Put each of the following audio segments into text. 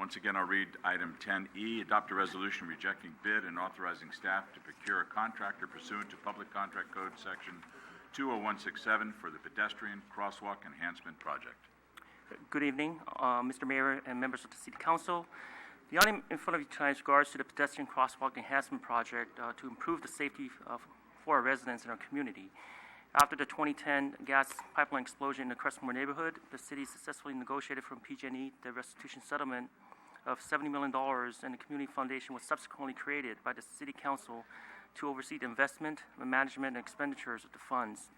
Once again, I'll read item 10E, adopt a resolution rejecting bid and authorizing staff to procure a contractor pursuant to Public Contract Code Section 20167 for the Pedestrian Crosswalk Enhancement Project. Good evening, Mr. Mayor and members of the City Council. The item in front of you tonight is regards to the Pedestrian Crosswalk Enhancement Project to improve the safety for our residents in our community. After the 2010 gas pipeline explosion in the Crestmore neighborhood, the city successfully negotiated from PG&E the restitution settlement of $70 million, and the Community Foundation was subsequently created by the City Council to oversee the investment, the management, and expenditures of the funds.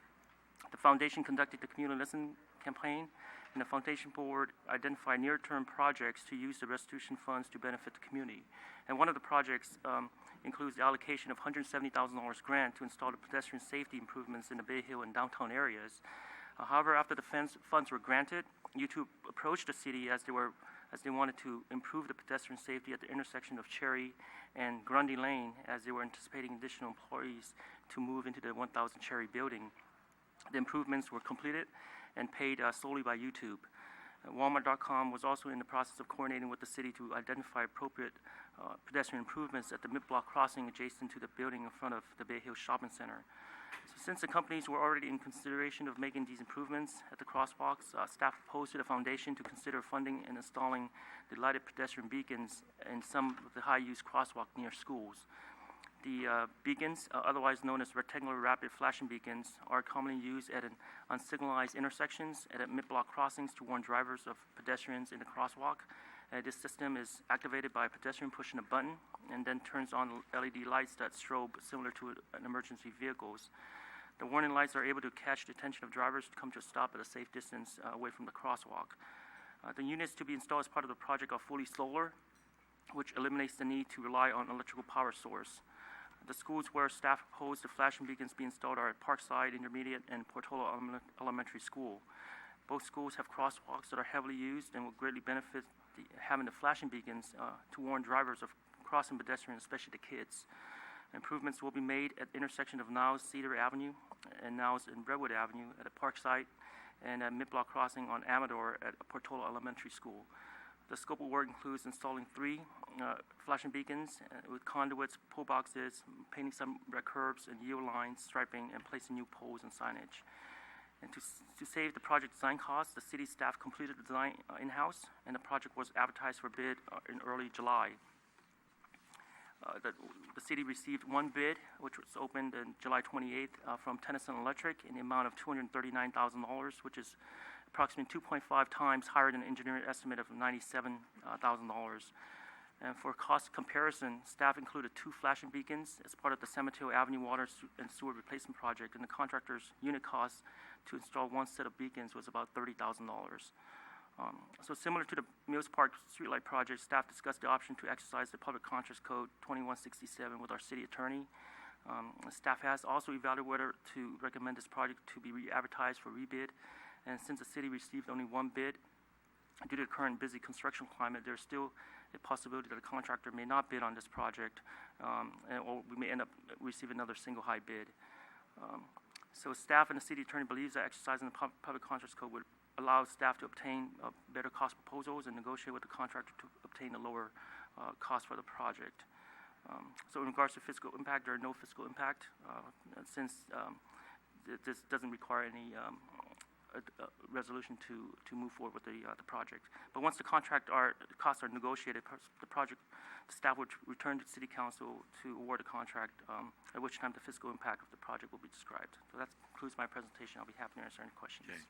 The Foundation conducted the Community Listen campaign, and the Foundation Board identified near-term projects to use the restitution funds to benefit the community. And one of the projects includes the allocation of $170,000 grant to install the pedestrian safety improvements in the Bay Hill and downtown areas. However, after the funds were granted, YouTube approached the city as they wanted to improve the pedestrian safety at the intersection of Cherry and Grundy Lane, as they were anticipating additional employees to move into the 1000 Cherry building. The improvements were completed and paid solely by YouTube. Walmart.com was also in the process of coordinating with the city to identify appropriate pedestrian improvements at the mid-block crossing adjacent to the building in front of the Bay Hill Shopping Center. So since the companies were already in consideration of making these improvements at the crosswalks, staff proposed to the foundation to consider funding and installing the lighted pedestrian beacons in some of the high-use crosswalks near schools. The beacons, otherwise known as rectangular rapid flashing beacons, are commonly used at unsignalized intersections and at mid-block crossings to warn drivers of pedestrians in the crosswalk. This system is activated by a pedestrian pushing a button and then turns on LED lights that strobe similar to an emergency vehicles. The warning lights are able to catch the attention of drivers to come to a stop at a safe distance away from the crosswalk. The units to be installed as part of the project are fully solar, which eliminates the need to rely on electrical power source. The schools where staff proposed the flashing beacons be installed are at Parkside Intermediate and Portola Elementary School. Both schools have crosswalks that are heavily used and will greatly benefit having the flashing beacons to warn drivers of crossing pedestrians, especially the kids. Improvements will be made at the intersection of Niles Cedar Avenue and Niles and Redwood Avenue at a Parkside, and at mid-block crossing on Amador at Portola Elementary School. The scope of work includes installing 3 flashing beacons with conduits, pull boxes, painting some red curbs and yield lines, striping, and placing new poles and signage. And to save the project design costs, the city staff completed the design in-house, and the project was advertised for bid in early July. The city received 1 bid, which was opened on July 28th from Tennyson Electric in the amount of $239,000, which is approximately 2.5 times higher than the engineering estimate of $97,000. And for cost comparison, staff included 2 flashing beacons as part of the San Mateo Avenue Water and Sewer Replacement Project, and the contractor's unit cost to install 1 set of beacons was about $30,000. So similar to the Mills Park Streetlight project, staff discussed the option to exercise the Public Contracts Code 2167 with our city attorney. Staff has also evaluated whether to recommend this project to be re-advertised for rebid. And since the city received only 1 bid, due to the current busy construction climate, there's still a possibility that the contractor may not bid on this project, or we may end up receiving another single high bid. So staff and the city attorney believes that exercising the Public Contracts Code would allow staff to obtain better cost proposals and negotiate with the contractor to obtain a lower cost for the project. So in regards to fiscal impact, there are no fiscal impact since this doesn't require any resolution to move forward with the project. But once the costs are negotiated, the staff would return to City Council to award the contract, at which time the fiscal impact of the project will be described. So that concludes my presentation. I'll be happy to answer any questions. Okay.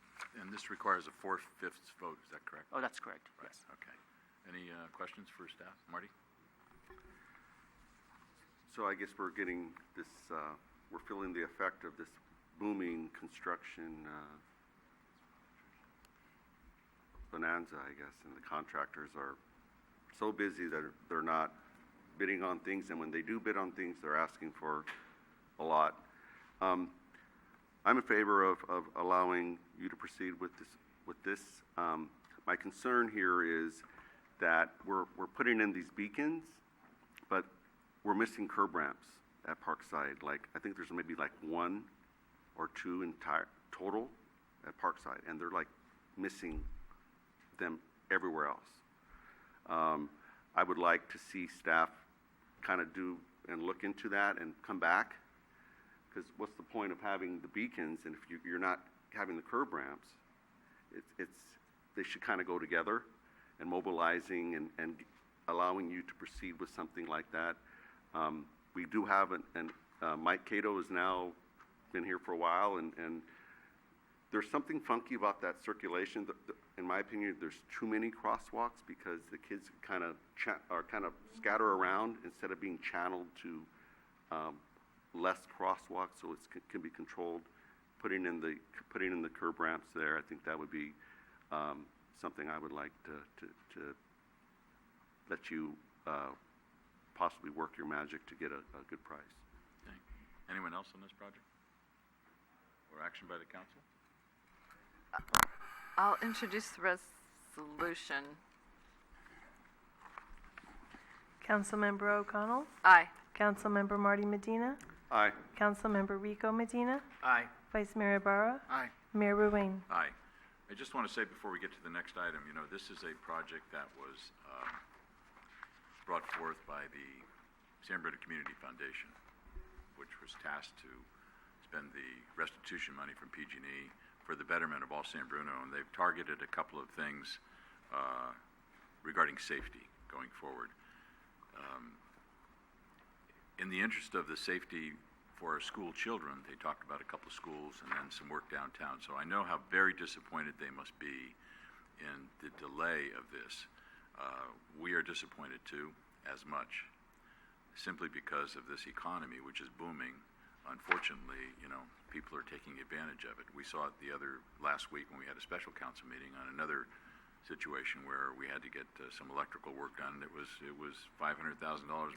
And this requires a 4/5 vote, is that correct? Oh, that's correct, right. Yes. Okay. Any questions for staff? Marty? So I guess we're getting this, we're feeling the effect of this booming construction bonanza, I guess, and the contractors are so busy that they're not bidding on things, and when they do bid on things, they're asking for a lot. I'm in favor of allowing you to proceed with this. My concern here is that we're putting in these beacons, but we're missing curb ramps at Parkside. Like, I think there's maybe like 1 or 2 entire total at Parkside, and they're like missing them everywhere else. I would like to see staff kind of do and look into that and come back, because what's the point of having the beacons and if you're not having the curb ramps? They should kind of go together, and mobilizing and allowing you to proceed with something like that. We do have Mike Cato has now been here for a while, and there's something funky about that circulation. In my opinion, there's too many crosswalks because the kids kind of scatter around instead of being channeled to less crosswalks, so it can be controlled. Putting in the curb ramps there, I think that would be something I would like to let you possibly work your magic to get a good price. Okay. Anyone else on this project? Or action by the council? I'll introduce the resolution. Councilmember O'Connell. Aye. Councilmember Marty Medina. Aye. Councilmember Rico Medina. Aye. Vice Mayor Ibarra. Aye. Mayor Ruane. Aye. I just want to say before we get to the next item, this is a project that was brought forth by the San Bruno Community Foundation, which was tasked to spend the restitution money from PG&E for the betterment of all San Bruno, and they've targeted a couple of things regarding safety going forward. In the interest of the safety for our school children, they talked about a couple of schools and then some work downtown. So I know how very disappointed they must be in the delay of this. We are disappointed too, as much, simply because of this economy, which is booming. Unfortunately, people are taking advantage of it. We saw it last week when we had a special council meeting on another situation where we had to get some electrical work done. It was $500,000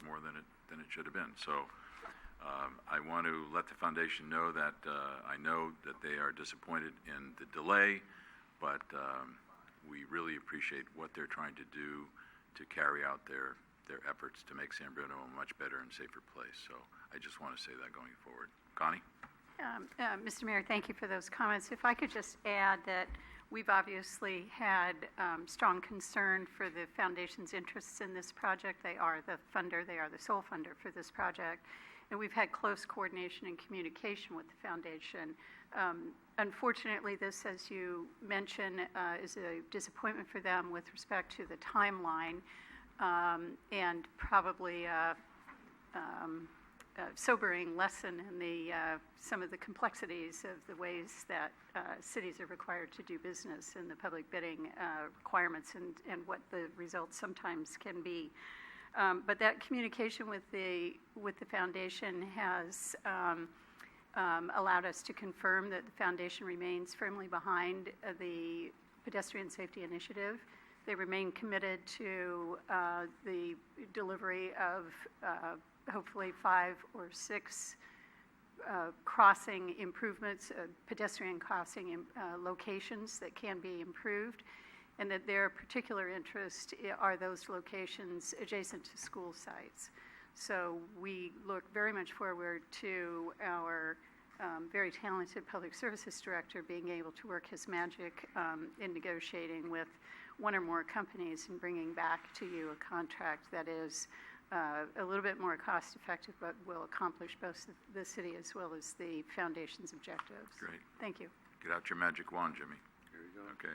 more than it should have been. So I want to let the foundation know that I know that they are disappointed in the delay, but we really appreciate what they're trying to do to carry out their efforts to make San Bruno a much better and safer place. So I just want to say that going forward. Connie? Mr. Mayor, thank you for those comments. If I could just add that we've obviously had strong concern for the foundation's interests in this project. They are the funder, they are the sole funder for this project. And we've had close coordination and communication with the foundation. Unfortunately, this, as you mentioned, is a disappointment for them with respect to the timeline, and probably a sobering lesson in some of the complexities of the ways that cities are required to do business and the public bidding requirements and what the results sometimes can be. But that communication with the foundation has allowed us to confirm that the foundation remains firmly behind the pedestrian safety initiative. They remain committed to the delivery of hopefully 5 or 6 crossing improvements, pedestrian crossing locations that can be improved, and that their particular interest are those locations adjacent to school sites. So we look very much forward to our very talented public services director being able to work his magic in negotiating with one or more companies and bringing back to you a contract that is a little bit more cost effective, but will accomplish both the city as well as the foundation's objectives. Great. Thank you. Get out your magic wand, Jimmy. Here you go. Okay.